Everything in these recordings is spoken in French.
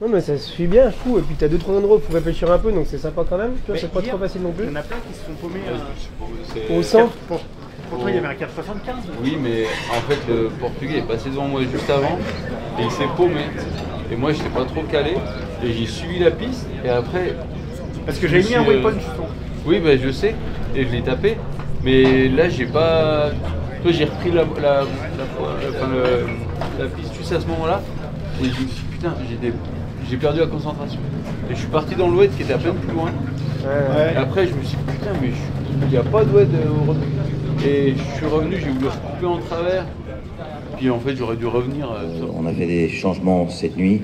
Non mais ça se suit bien, je trouve, et puis t'as 2-3 endroits où faut réfléchir un peu, donc c'est sympa quand même, tu vois, c'est pas trop facile non plus. Il y en a plein qui se sont paumés au centre. Pour toi, il y avait un 4,75. Oui, mais en fait, le Portugais est passé devant moi juste avant, et il s'est paumé. Et moi, je n'étais pas trop calé, et j'ai suivi la piste, et après... Parce que j'ai mis un waypoint justement. Oui, bah, je sais, et je l'ai tapé, mais là, j'ai pas... Toi, j'ai repris la piste juste à ce moment-là, et je me suis dit, putain, j'ai perdu la concentration. Et je suis parti dans l'oued qui était à peine plus loin. Ouais. Et après, je me suis dit, putain, mais il n'y a pas d'oued au retour. Et je suis revenu, j'ai voulu recouper en travers. Puis en fait, j'aurais dû revenir. On a fait des changements cette nuit,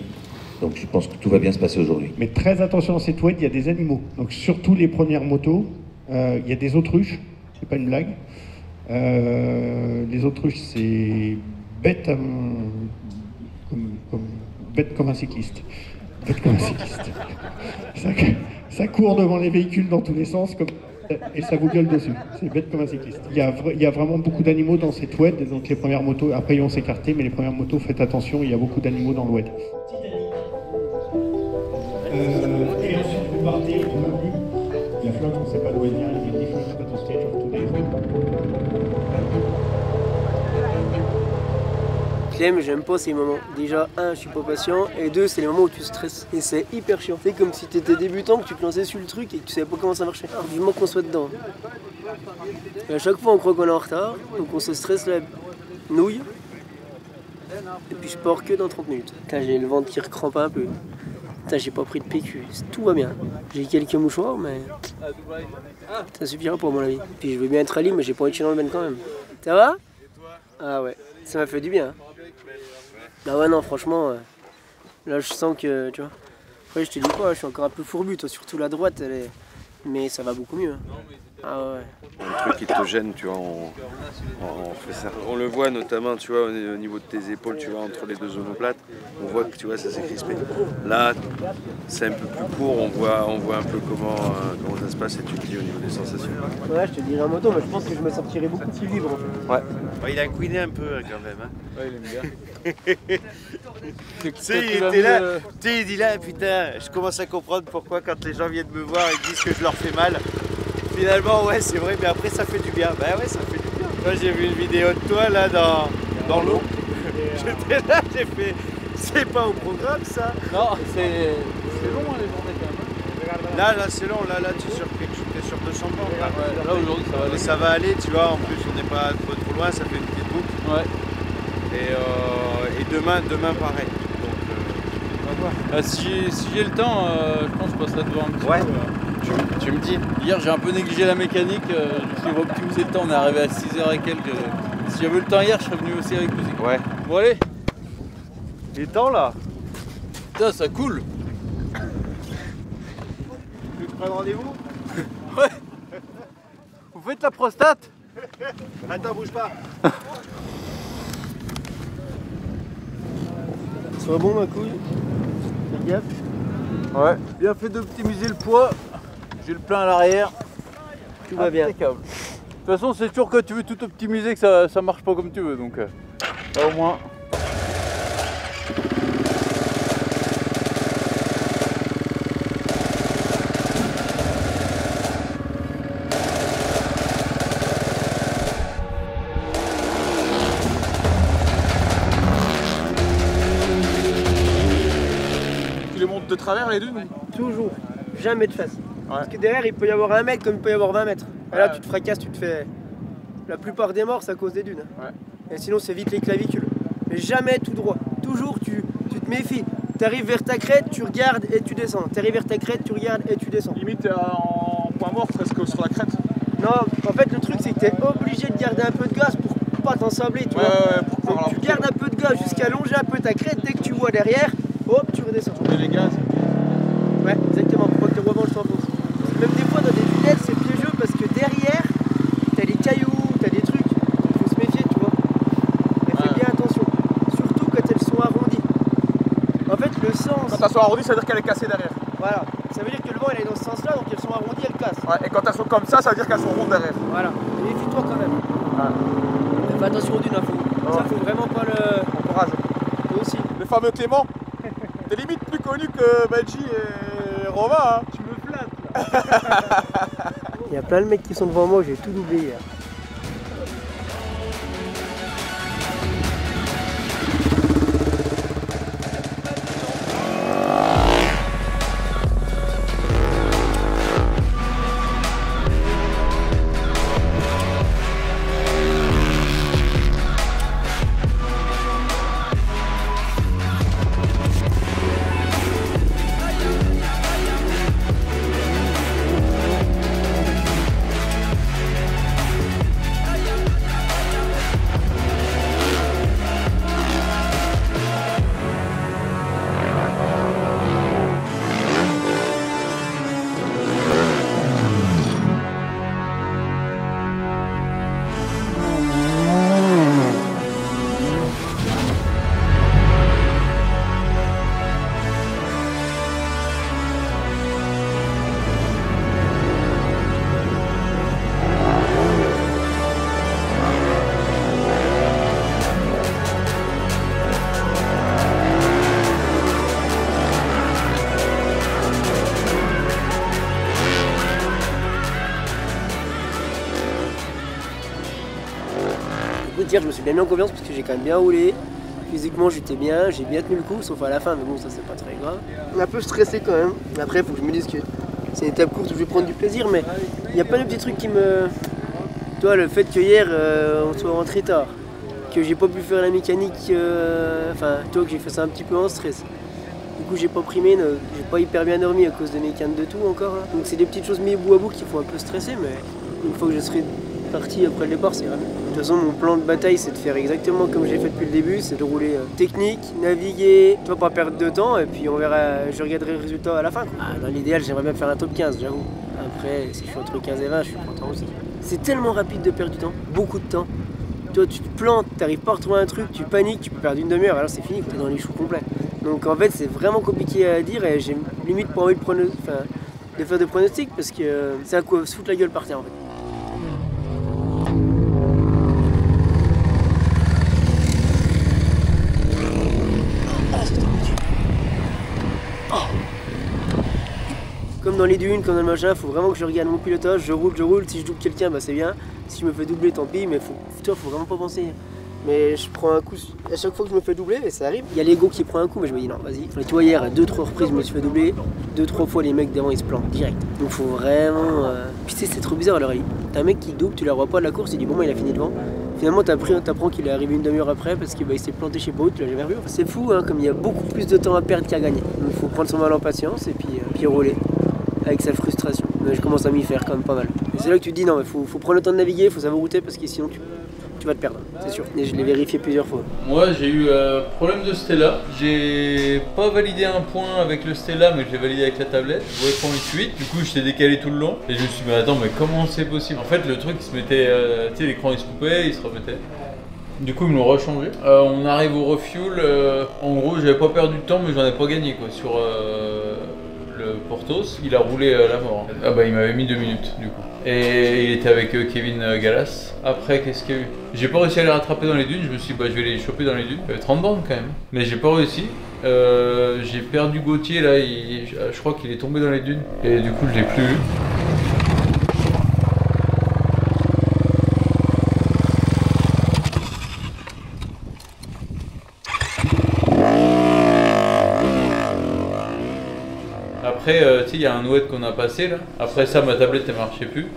donc je pense que tout va bien se passer aujourd'hui. Mais très attention dans cette oued, il y a des animaux. Donc surtout les premières motos, il y a des autruches, c'est pas une blague. Les autruches, c'est bête, bête comme un cycliste. Bête comme un cycliste. Ça court devant les véhicules dans tous les sens et ça vous gueule dessus. C'est bête comme un cycliste. Il y a vraiment beaucoup d'animaux dans cette oued, donc les premières motos, après ils vont s'écarter, mais les premières motos, faites attention, il y a beaucoup d'animaux dans l'oued. Et ensuite vous partez, la flotte, on ne sait pas d'où elle vient, il y a different photo stage of today's. Clem, j'aime pas ces moments. Déjà, 1, je suis pas patient, et 2, c'est les moments où tu stresses. Et c'est hyper chiant. C'est comme si t'étais débutant, que tu te lançais sur le truc et que tu savais pas comment ça marchait. Alors, vivement qu'on soit dedans. Et à chaque fois, on croit qu'on est en retard, donc on se stresse la nouille. Et puis je pars que dans 30 minutes. Putain, j'ai le ventre qui recrampe un peu. Putain, j'ai pas pris de PQ, tout va bien. J'ai quelques mouchoirs, mais ça suffira pour mon avis. Puis je veux bien être à Lille, mais j'ai pas envie de chier dans le ben quand même. Ça va? Ah ouais, ça m'a fait du bien. Ah ouais non franchement, là je sens que, tu vois, après je te dis quoi, je suis encore un peu fourbu, toi surtout la droite, elle est... mais ça va beaucoup mieux. Ah ouais. Un truc qui te gêne, tu vois, on fait ça. On le voit notamment, tu vois, au niveau de tes épaules, tu vois, entre les deux omoplates, on voit que, tu vois, ça s'est crispé. Là, c'est un peu plus court, on voit un peu comment ça se passe et tu te dis au niveau des sensations. Ouais, je te dirais en moto, mais je pense que je me sentirais beaucoup plus libre en fait. Ouais. Ouais, il a couiné un peu quand même. Hein. Ouais, il aime bien. Tu sais, il était là, tu sais, il dit là, putain, je commence à comprendre pourquoi quand les gens viennent me voir et disent que je leur fais mal. Finalement, ouais, c'est vrai, mais après, ça fait du bien. Bah ouais, ça fait du bien. Moi, j'ai vu une vidéo de toi, là, dans l'eau. J'étais là, j'ai fait... C'est pas au programme, ça. Non, c'est long, hein, les journées, quand même. Là, c'est long. Là, tu es sur 200 bornes. Là, ouais, là aujourd'hui, ça va aller. Mais ça va aller, tu vois. En plus, on n'est pas trop loin, ça fait une petite boucle. Ouais. Et demain, pareil. Donc, on va voir. Si j'ai le temps, je pense que je passerai devant un petit peu. Tu me dis. Hier, j'ai un peu négligé la mécanique, je me suis optimisé le temps, on est arrivé à 6h et quelques. Si j'avais eu le temps hier, je serais venu aussi avec musique. Ouais. Bon, allez. Il est temps, là. Putain, ça coule. Tu veux que je prenne rendez-vous? Ouais. Vous faites la prostate? Attends, bouge pas. Sois bon ma couille. Fais gaffe. Ouais. Bien fait d'optimiser le poids. J'ai le plein à l'arrière. Tout va bien. Impeccable. De toute façon, c'est sûr que tu veux tout optimiser, que ça marche pas comme tu veux, donc là, au moins. Tu les montes de travers les dunes? Toujours. Jamais de face. Parce que derrière, il peut y avoir 1 mètre comme il peut y avoir 20 mètres. Et là, tu te fracasses, tu te fais... La plupart des morts, c'est à cause des dunes. Ouais. Et sinon, c'est vite les clavicules. Mais jamais tout droit. Toujours, tu te méfies. Tu arrives vers ta crête, tu regardes et tu descends. Tu arrives vers ta crête, tu regardes et tu descends. Limite en point mort presque sur la crête. Non, en fait, le truc, c'est que tu es obligé de garder un peu de gaz pour pas t'ensabler, tu vois. Ouais, Donc, tu gardes un peu de gaz jusqu'à longer un peu ta crête. Dès que tu vois derrière, hop, tu redescends. Tourner les gaz. Ouais, exactement, pour pas que tes revanches s'enfoncent. Même des fois dans des tunnels, c'est piégeux parce que derrière, t'as des cailloux, t'as des trucs. Donc faut se méfier, tu vois. Mais fais bien attention. Surtout quand elles sont arrondies. En fait, le sens. Quand elles sont arrondies, ça veut dire qu'elle est cassée derrière. Voilà. Ça veut dire que le vent il est dans ce sens-là, donc elles sont arrondies, elles cassent. Ouais, et quand elles sont comme ça veut dire qu'elles sont rondes derrière. Voilà. Et méfie-toi quand même. Ouais. Fais attention aux dunes, hein, ça faut vraiment pas le. Bon courage. Toi aussi. Le fameux Clément, t'es limite plus connu connu que Badji et Romain. Hein. Tu me flattes là. Il y a plein de mecs qui sont devant moi, j'ai tout doublé hier. Hier je me suis bien mis en confiance parce que j'ai quand même bien roulé. Physiquement j'étais bien, j'ai bien tenu le coup, sauf à la fin, mais bon ça c'est pas très grave. Un peu stressé quand même. Après il faut que je me dise que c'est une étape courte où je vais prendre du plaisir, mais il y a pas de petits trucs qui me... Toi le fait que hier on soit rentré tard, que j'ai pas pu faire la mécanique, enfin toi que j'ai fait ça un petit peu en stress. Du coup j'ai pas pris mes notes, j'ai pas hyper bien dormi à cause de mes cannes de tout encore. Là. Donc c'est des petites choses mises bout à bout qui font un peu stresser, mais une fois que je serai parti après le départ, c'est vraiment. De toute façon, mon plan de bataille, c'est de faire exactement comme j'ai fait depuis le début, c'est de rouler technique, naviguer, toi pas perdre de temps, et puis on verra, je regarderai le résultat à la fin. Dans l'idéal, j'aimerais bien faire un top 15, j'avoue. Après, si je suis entre 15 et 20, je suis content aussi. C'est tellement rapide de perdre du temps, beaucoup de temps. Toi, tu te plantes, t'arrives pas à retrouver un truc, tu paniques, tu peux perdre une demi-heure, alors c'est fini, t'es dans les choux complets. Donc en fait, c'est vraiment compliqué à dire, et j'ai limite pas envie de faire des pronostics, parce que c'est à quoi se foutre la gueule par terre en fait. Comme dans les dunes, comme dans le machin, faut vraiment que je regarde mon pilotage, je roule, si je double quelqu'un, bah c'est bien. Si je me fais doubler, tant pis, mais faut vraiment pas penser. Mais je prends un coup, à chaque fois que je me fais doubler, et ça arrive, il y a l'ego qui prend un coup, mais je me dis non, vas-y. Tu vois, hier, à 2-3 reprises, je me suis fait doubler, 2-3 fois les mecs devant ils se plantent direct. Donc faut vraiment. Puis tu sais, c'est trop bizarre à l'oreille. T'as un mec qui double, tu la vois pas de la course, il dit bon, il a fini devant. Finalement, t'apprends qu'il est arrivé une demi-heure après parce qu'il s'est planté chez Baud, tu l'as jamais revu. Enfin, c'est fou, hein, comme il y a beaucoup plus de temps à perdre qu'à gagner. Donc il faut prendre son mal en patience et puis rouler. Avec sa frustration. Mais je commence à m'y faire quand même pas mal. Et c'est là que tu te dis non mais faut prendre le temps de naviguer, faut savoir router parce que sinon tu vas te perdre, c'est sûr. Et je l'ai vérifié plusieurs fois. Moi j'ai eu problème de Stella. J'ai pas validé un point avec le Stella mais je l'ai validé avec la tablette. Je voulais prendre 8, du coup je t'ai décalé tout le long. Et je me suis dit mais attends mais comment c'est possible? En fait le truc il se mettait, tu sais l'écran il se coupait, il se remettait. Du coup ils me l'ont rechangé. On arrive au refuel, en gros j'avais pas perdu de temps mais j'en ai pas gagné quoi sur le Portos, il a roulé à la mort. Ah bah il m'avait mis 2 minutes du coup. Et il était avec Kevin Gallas. Après qu'est-ce qu'il y a eu? J'ai pas réussi à les rattraper dans les dunes, je me suis dit bah je vais les choper dans les dunes. 30 bandes quand même. Mais j'ai pas réussi. J'ai perdu Gauthier là, je crois qu'il est tombé dans les dunes. Et du coup je l'ai plus eu. Après, tu sais, il y a un oued qu'on a passé là. Après ça, ma tablette elle marchait plus.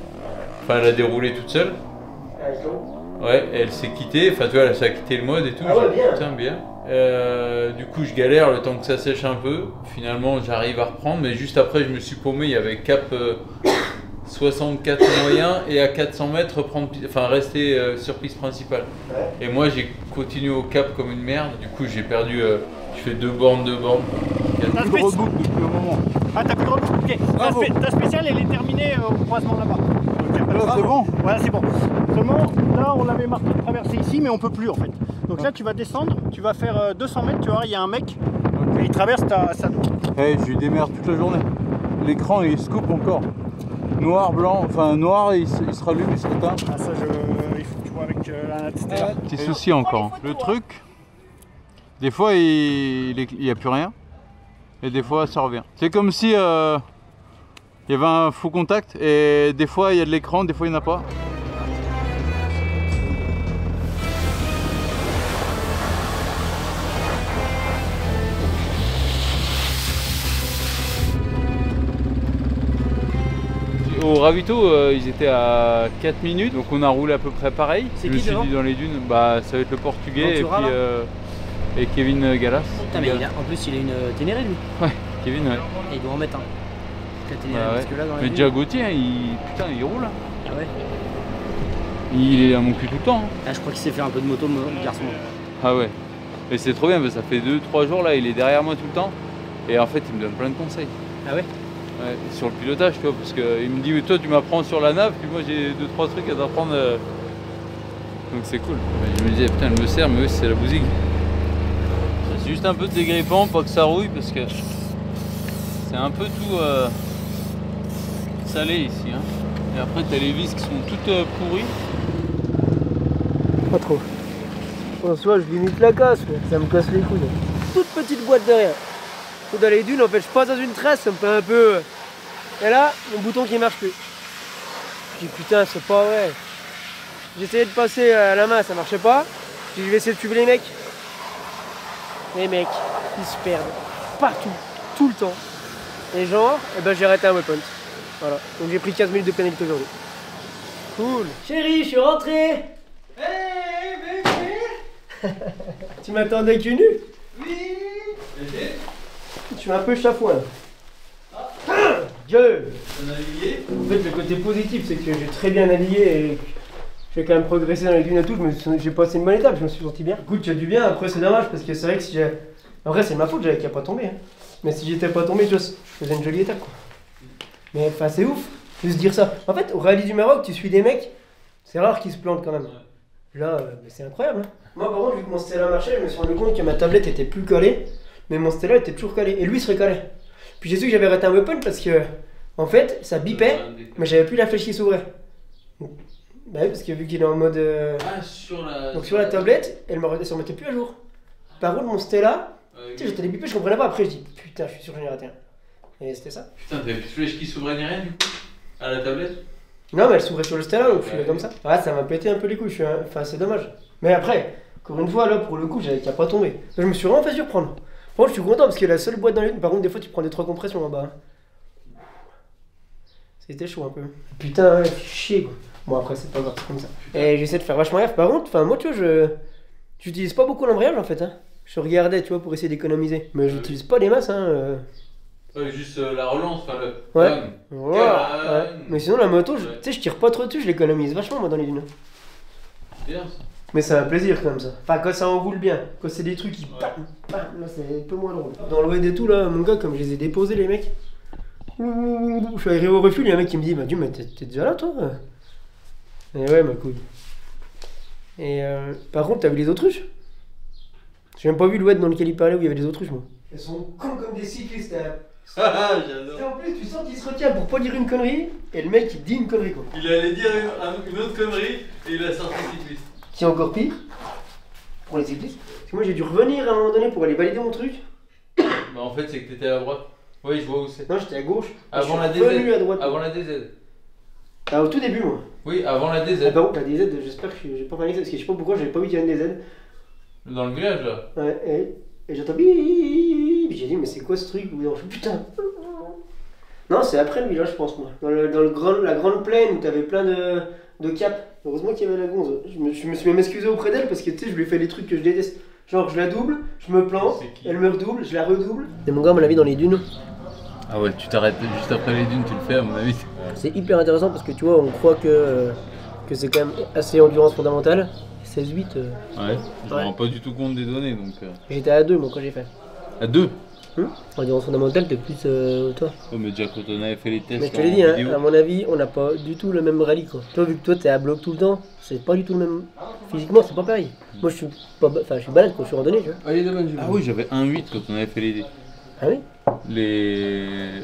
Enfin, elle a déroulé toute seule. Ouais, elle s'est quittée. Enfin, tu vois, elle s'est quitté le mode et tout. Ah ouais, bien. Putain, bien. Du coup, je galère le temps que ça sèche un peu. Finalement, j'arrive à reprendre. Mais juste après, je me suis paumé. Il y avait cap 64 moyen et à 400 mètres, rester sur piste principale. Ouais. Et moi, j'ai continué au cap comme une merde. Du coup, j'ai perdu. Je fais 2 bornes. T'as plus de rebook depuis un moment. Ah, t'as plus de rebook, ok. Ta spéciale, elle est terminée au croisement là-bas. Okay. Alors, c'est bon? Voilà, c'est bon. Seulement, là, on l'avait marqué de traverser ici, mais on peut plus en fait. Donc là, tu vas descendre, tu vas faire 200 mètres, tu vois, il y a un mec, et il traverse sa douche. Hey, j'ai eu des merdes toute la journée. L'écran, il se coupe encore. Noir, blanc, enfin noir, il se rallume, il se éteint. Ah, ça, il faut que tu vois avec la Stella. Petit souci encore. Le truc, des fois, il n'y a plus rien. et des fois ça revient. C'est comme si il y avait un faux contact et des fois il y a de l'écran, des fois il n'y en a pas. Au ravito, ils étaient à 4 minutes, donc on a roulé à peu près pareil. C'est Je qui me suis devant dit dans les dunes, bah ça va être le portugais Ventura, et Kevin Gallas. Putain, mais en plus il a une Ténéré lui. Ouais, Kevin, ouais. Et il doit en mettre un. La Ténéré, Bah ouais. parce que là, dans les Mais dunes- déjà Gauthier, hein, putain, il roule. Hein. Ah ouais. Il est à mon cul tout le temps. Hein. Ah, je crois qu'il s'est fait un peu de moto, le garçon. Ah ouais. Et c'est trop bien, parce que ça fait 2-3 jours là, il est derrière moi tout le temps. Et en fait, il me donne plein de conseils. Ah ouais. Ouais, sur le pilotage, tu vois, parce qu'il me dit, mais toi tu m'apprends sur la nave, puis moi j'ai 2-3 trucs à t'apprendre. Donc c'est cool. Je me disais, putain, elle me sert, mais oui, c'est la bousille. C'est juste un peu de dégrippant, pas que ça rouille, parce que c'est un peu tout salé ici. Hein. Et après, t'as les vis qui sont toutes pourries. Pas trop. En soi, je limite la casse, mais ça me casse les couilles. Toute petite boîte derrière. Dans les dunes, en fait, je passe dans une trace, ça me fait un peu. Et là, mon bouton qui marche plus. Je dis putain, c'est pas vrai. J'essayais de passer à la main, ça marchait pas. Je dis, je vais essayer de suivre les mecs. Les mecs, ils se perdent partout, tout le temps. Et genre, eh ben, j'ai arrêté un waypoint. Voilà. Donc j'ai pris 15 minutes de pénalité aujourd'hui. Cool. Chérie, je suis rentré. Hey, bébé. Tu m'attendais cul nu? Oui. Je suis un peu chafouin. Dieu. T'as navigué? En fait, le côté positif, c'est que j'ai très bien navigué et j'ai quand même progressé dans les dunes et tout. J'ai passé une bonne étape, je me suis senti bien. Écoute, tu as du bien. Après, c'est dommage parce que c'est vrai que si j'ai. En vrai, c'est ma faute, j'avais qu'à pas tomber. Hein. Mais si j'étais pas tombé, je faisais une jolie étape, quoi. Mais enfin, c'est ouf de se dire ça. En fait, au rallye du Maroc, tu suis des mecs, c'est rare qu'ils se plantent quand même. Là, c'est incroyable. Hein. Moi, par contre, vu que mon Stella marchait, je me suis rendu compte que ma tablette était plus calée. Mais mon Stella était toujours calé, et lui serait calé. Puis j'ai su que j'avais raté un weapon parce que, en fait, ça bipait, mais j'avais plus la flèche qui s'ouvrait. Bah oui, parce que vu qu'il est en mode. Ah, sur la. Donc sur la tablette, elle ne se remettait plus à jour. Par contre, mon Stella, tu sais, j'étais bipé, je comprenais pas. Après, je dis putain, je suis sûr que j'en ai raté un. Et c'était ça. Putain, t'avais plus de flèche qui s'ouvrait ni rien du coup? À la tablette? Non, mais elle s'ouvrait sur le Stella, donc je suis comme ça. Ah, ça m'a pété un peu les couilles, enfin, c'est dommage. Mais après, encore une fois, là, pour le coup, j'avais qu'à pas tomber. Je me suis vraiment fait surprendre. Bon, je suis content parce que la seule boîte dans les... Par contre, des fois, tu prends des 3 compressions en bas. C'était chaud un peu. Putain, chier quoi. Bon, après, c'est pas grave, c'est comme ça. Et j'essaie de faire vachement gaffe. Par contre, moi, tu vois, j'utilise pas beaucoup l'embrayage en fait. Hein. Je regardais, tu vois, pour essayer d'économiser. Mais j'utilise pas des masses. Hein. Ouais, juste la relance, enfin le. Ouais. Ouais. Mais sinon, la moto, tu sais, je tire pas trop dessus, je l'économise vachement, moi, dans les dunes. C'est bien ça. Mais c'est un plaisir comme ça. Enfin, quand ça enroule bien. Quand c'est des trucs qui. Là, c'est un peu moins drôle. Dans le web et tout, là, mon gars, comme je les ai déposés, les mecs. Je suis arrivé au refuge, il y a un mec qui me dit, bah, Dieu, mais t'es déjà là, toi? Et ouais, ma couille. Et par contre, t'as vu les autruches? J'ai même pas vu le web dans lequel il parlait où il y avait des autruches, moi. Elles sont cons comme des cyclistes. Ah, j'adore. Et en plus, tu sens qu'il se retient pour pas dire une connerie, et le mec il dit une connerie quoi. Il allait dire une autre connerie et il a sorti cycliste. Qui est encore pire pour les cyclistes. Parce que moi j'ai dû revenir à un moment donné pour aller valider mon truc. Bah en fait c'est que t'étais à droite. Oui je vois où c'est. Non j'étais à gauche. Avant la DZ. Revenu à droite. Avant la DZ. Ah, au tout début moi. Oui avant la DZ. Ah bah la DZ j'espère que j'ai pas parlé parce que je sais pas pourquoi j'avais pas vu qu'il y avait une DZ. Dans le village là. Ouais et j'entends bip. J'ai dit mais c'est quoi ce truc? Putain. Non c'est après le village je pense moi. Dans la grande plaine où t'avais plein de caps. Heureusement qu'il y avait la gonze. Je me suis même excusé auprès d'elle parce que tu sais je lui ai fait les trucs que je déteste. Genre je la double, je me plante, elle me redouble, je la redouble. Et mon gars à mon avis dans les dunes. Ah ouais tu t'arrêtes juste après les dunes tu le fais à mon avis. C'est hyper intéressant parce que tu vois on croit que c'est quand même assez endurance fondamentale. 16-8. Ouais, je me rends pas du tout compte des données donc. J'étais à 2 moi quand j'ai fait. À 2. Endurance fondamentale t'es plus toi. Oh mais déjà quand on avait fait les tests. Mais je te l'ai dit, hein, à mon avis, on n'a pas du tout le même rallye quoi. Toi, vu que toi t'es à bloc tout le temps, c'est pas du tout le même. Physiquement, c'est pas pareil. Moi, je suis pas, enfin, je suis balade quand je suis randonnée, tu vois. Ah oui, j'avais 1,8 quand on avait fait les. Ah oui.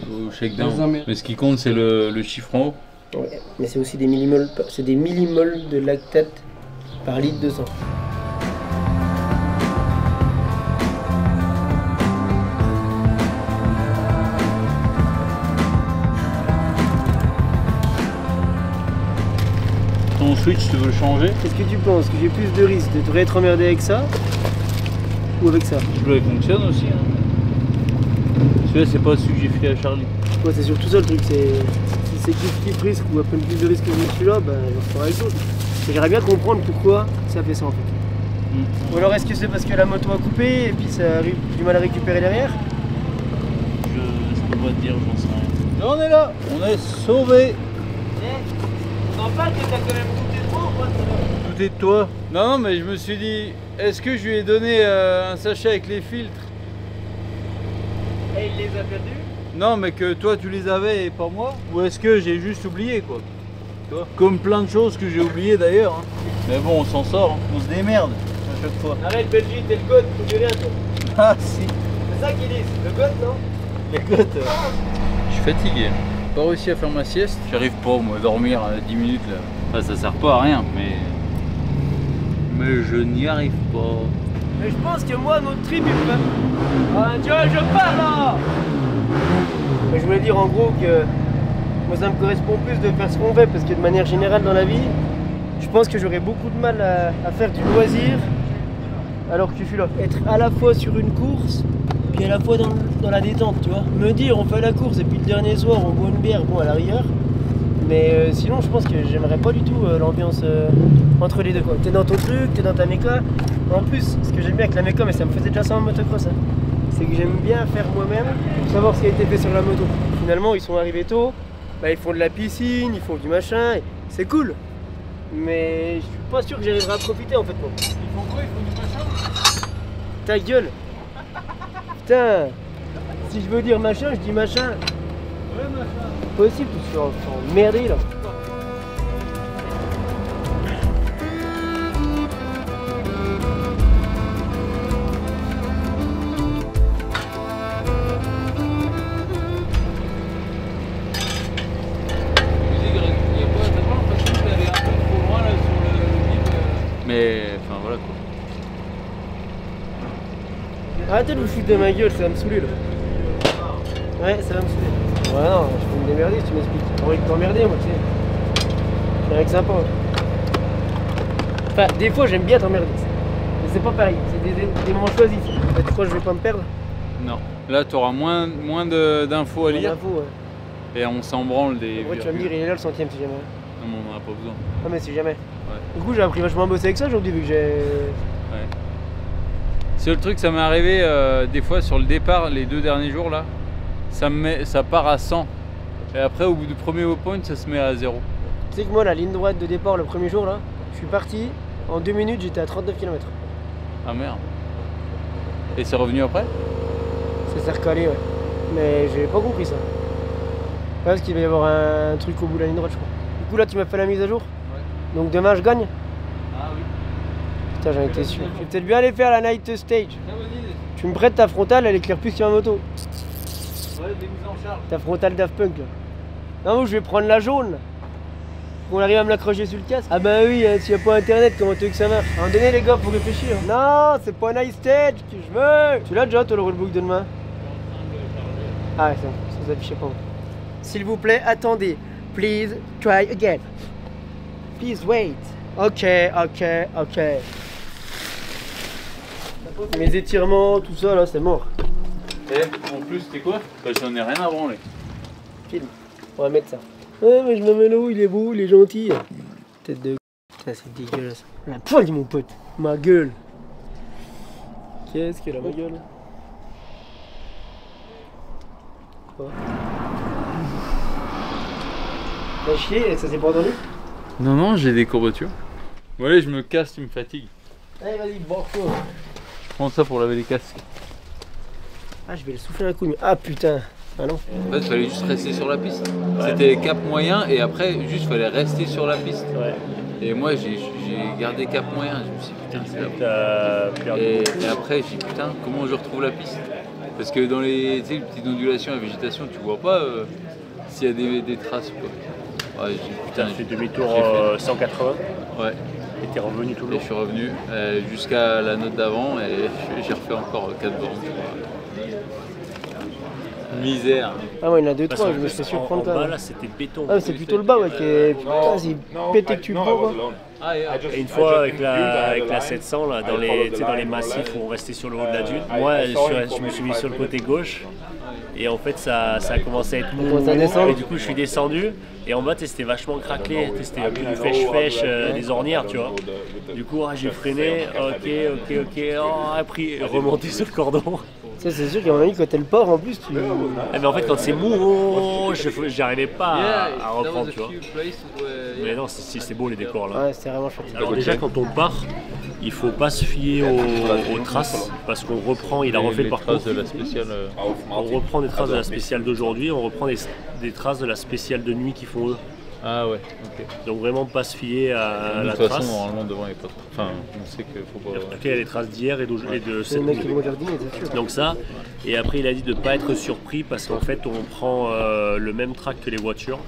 Au shakedown. Mais ce qui compte, c'est le chiffre en haut. Ouais, mais c'est aussi des millimoles, de lactate par litre de sang. ton switch, tu veux le changer? Est-ce que tu penses que j'ai plus de risque de te être emmerdé avec ça ou avec ça? Celui-là il fonctionne aussi. Hein. Celui-là c'est pas celui que j'ai fait à Charlie. Ouais, c'est surtout ça le truc, c'est si c'est kiff risque ou à peine plus de risque que celui-là, bah je ferai avec l'autre. J'aimerais bien comprendre pourquoi ça fait ça en fait. Ou alors est-ce que c'est parce que la moto a coupé et puis ça arrive du mal à récupérer derrière? Je peux pas te dire, j'en sais rien. Là on est là, on est sauvés. On en parle que t'as quand même douté de moi ou pas? Douté de toi? Non mais je me suis dit, est-ce que je lui ai donné un sachet avec les filtres? Et il les a perdus? Non mais que toi tu les avais et pas moi? Ou est-ce que j'ai juste oublié quoi? Toi? Comme plein de choses que j'ai oubliées d'ailleurs. Hein. Mais bon on s'en sort, hein. On se démerde à chaque fois. Arrête Belgique, t'es le god, faut que rien toi. Ah si. C'est ça qu'ils disent, le god non? Les gouttes. Je suis fatigué. Pas réussi à faire ma sieste. J'arrive pas moi à dormir à 10 minutes là. Enfin ça sert pas à rien mais je n'y arrive pas. Mais je pense que moi notre trip il peut... Ah tu vois je parle là. Mais je voulais dire en gros que moi ça me correspond plus de faire ce qu'on fait parce que de manière générale dans la vie je pense que j'aurais beaucoup de mal à faire du loisir alors que je suis là. Être à la fois sur une course puis à la fois dans la détente, tu vois. Me dire on fait la course et puis le dernier soir on boit une bière, bon à la rigueur. Mais sinon je pense que j'aimerais pas du tout l'ambiance entre les deux quoi. T'es dans ton truc, t'es dans ta méca. En plus, ce que j'aime bien avec la méca, mais ça me faisait déjà ça en motocross, hein, c'est que j'aime bien faire moi-même pour savoir ce qui a été fait sur la moto. Finalement ils sont arrivés tôt, bah, ils font de la piscine, ils font du machin, c'est cool. Mais je suis pas sûr que j'arriverai à profiter en fait moi. Ils font quoi? Ils font du machin? Ta gueule. Putain, si je veux dire machin, je dis machin. Ouais machin. Possible, je suis emmerdé là. Mais enfin voilà quoi. Arrêtez de vous foutre de ma gueule, ça va me saouler là. Ouais, ça va me saouler. Ouais, non, je peux me démerder si tu m'expliques. J'ai envie de t'emmerder, moi, tu sais. C'est rien que sympa. Enfin, des fois, j'aime bien t'emmerder. Mais c'est pas pareil, c'est des moments choisis. Tu crois que je vais pas me perdre? Non. Là, tu auras moins d'infos à lire. D'infos, ouais. Et on s'en branle des. En vrai, tu vas me dire, il est là le centième si jamais. Non, mais on n'en a pas besoin. Ah, mais si jamais. Ouais. Du coup, j'ai appris vachement à bosser avec ça aujourd'hui, vu que j'ai. Ouais. C'est le truc, ça m'est arrivé des fois sur le départ, les 2 derniers jours là. Ça part à 100. Et après, au bout du premier waypoint, ça se met à 0. Tu sais que moi, la ligne droite de départ, le premier jour là, je suis parti. En 2 minutes, j'étais à 39 km. Ah merde. Et c'est revenu après? Ça s'est recalé, ouais. Mais j'ai pas compris ça. Ouais, parce qu'il va y avoir un truc au bout de la ligne droite, je crois. Du coup, là, tu m'as fait la mise à jour. Ouais. Donc demain, je gagne. Ah oui. Putain, j'en étais sûr. Je vais peut-être bien aller faire la night stage. Très bonne idée. Tu me prêtes ta frontale, elle éclaire plus que ma moto. Ouais, des mises en charge. Ta frontale Daft Punk, là. Non, je vais prendre la jaune, là. On arrive à me l'accrocher sur le casque. Ah bah oui, hein, s'il n'y a pas internet, comment tu veux que ça marche? À un moment donné, les gars, faut réfléchir. Non, c'est pas un night stage que je veux. Tu l'as déjà, toi, le rollbook de demain? Ah ouais, ça vous affichez pas. S'il vous plaît, attendez. Please try again. Please wait. Ok. Mes étirements, tout ça là, c'est mort. Et en plus, c'est quoi? Bah, j'en ai rien à branler. Film. On va mettre ça. Ouais, mais je m'amène où, il est beau, il est gentil. Tête de. Putain, c'est dégueulasse. La pointe, mon pote. Ma gueule. Qu'est-ce qu'elle a, ma gueule? Quoi? T'as chier, ça s'est pas entendu? Non, j'ai des courbatures. Ouais, je me casse, tu me fatigues. Allez, vas-y, borfo. Je prends ça pour laver les casques. Ah, je vais le souffler un coup. Mais... Ah putain. Ah non. En fait, il fallait juste rester sur la piste. Ouais. C'était cap moyen et après, juste fallait rester sur la piste. Ouais. Et moi, j'ai gardé cap moyen. Je me suis dit, putain, c'est là. Et après, j'ai dit, putain, comment je retrouve la piste? Parce que dans les petites ondulations à végétation, tu vois pas s'il y a des traces ou quoi. Ouais, j'ai putain, fait demi-tour 180. Ouais. Et t'es revenu tout le long. Et je suis revenu jusqu'à la note d'avant et j'ai refait encore 4 bornes. Misère. Ah ouais, il y en a 2-3, je me suis fait surprendre en quand bas même. là c'était béton. Ah, c'est plutôt le bas, ouais, qui est. Putain, c'est pété que tu prends, quoi. Et une fois avec la 700 là, dans les massifs où on restait sur le haut de la dune, moi je me suis mis sur le côté gauche et en fait ça a commencé à être mou et du coup je suis descendu et en bas c'était vachement craquelé, c'était un peu du fèche-fèche, des ornières tu vois. Du coup j'ai freiné, ok, après remonter sur le cordon. Ça, c'est sûr qu'à mon avis, quand t'es le port en plus, tu. Mais en fait quand c'est mou, j'arrivais pas à reprendre tu vois. Mais non, c'est beau les décors là. Ouais, c'est vraiment chouette. Alors déjà quand on part, il faut pas se fier aux traces parce qu'on reprend, il a refait le parcours. De la spéciale, on reprend des traces de la spéciale d'aujourd'hui, on reprend des traces de la spéciale de nuit qu'ils font eux. Ah ouais, ok. Donc vraiment pas se fier à la trace. De toute façon, normalement devant il n'y a pas trop. Enfin, on sait qu'il faut pas. En tout cas, il y a des traces d'hier et de C'est le mec qui vont jardiner, c'est sûr. donc ça, et après il a dit de ne pas être surpris parce qu'en fait on prend le même track que les voitures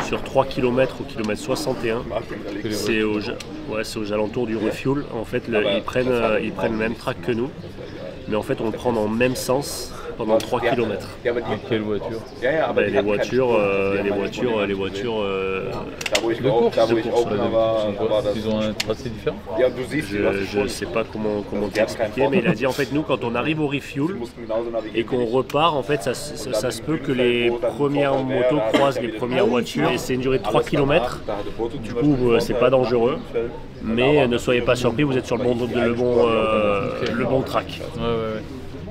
sur 3 km au kilomètre 61. C'est aux alentours du refuel. En fait, ils prennent le même track que nous, mais en fait on le prend dans le même sens pendant 3 km. Quelle voiture? Les voitures de course. Ils ont un tracé différent. Je ne sais pas comment t'expliquer, mais il a dit en fait nous quand on arrive au refuel et qu'on repart, en fait ça se peut que les premières motos croisent les premières voitures et c'est une durée de 3 km. Du coup c'est pas dangereux, mais ne soyez pas surpris, vous êtes sur le bon track. Ouais.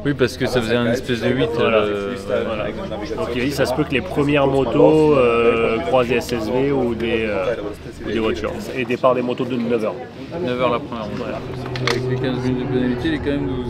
Oui, parce que ça faisait un espèce de 8. Voilà. Donc il a dit ça se peut que les premières motos croisent des SSV ou des voitures. Et départ des motos de 9h. 9h la première. Avec les 15 minutes de pénalité, il est quand même 12.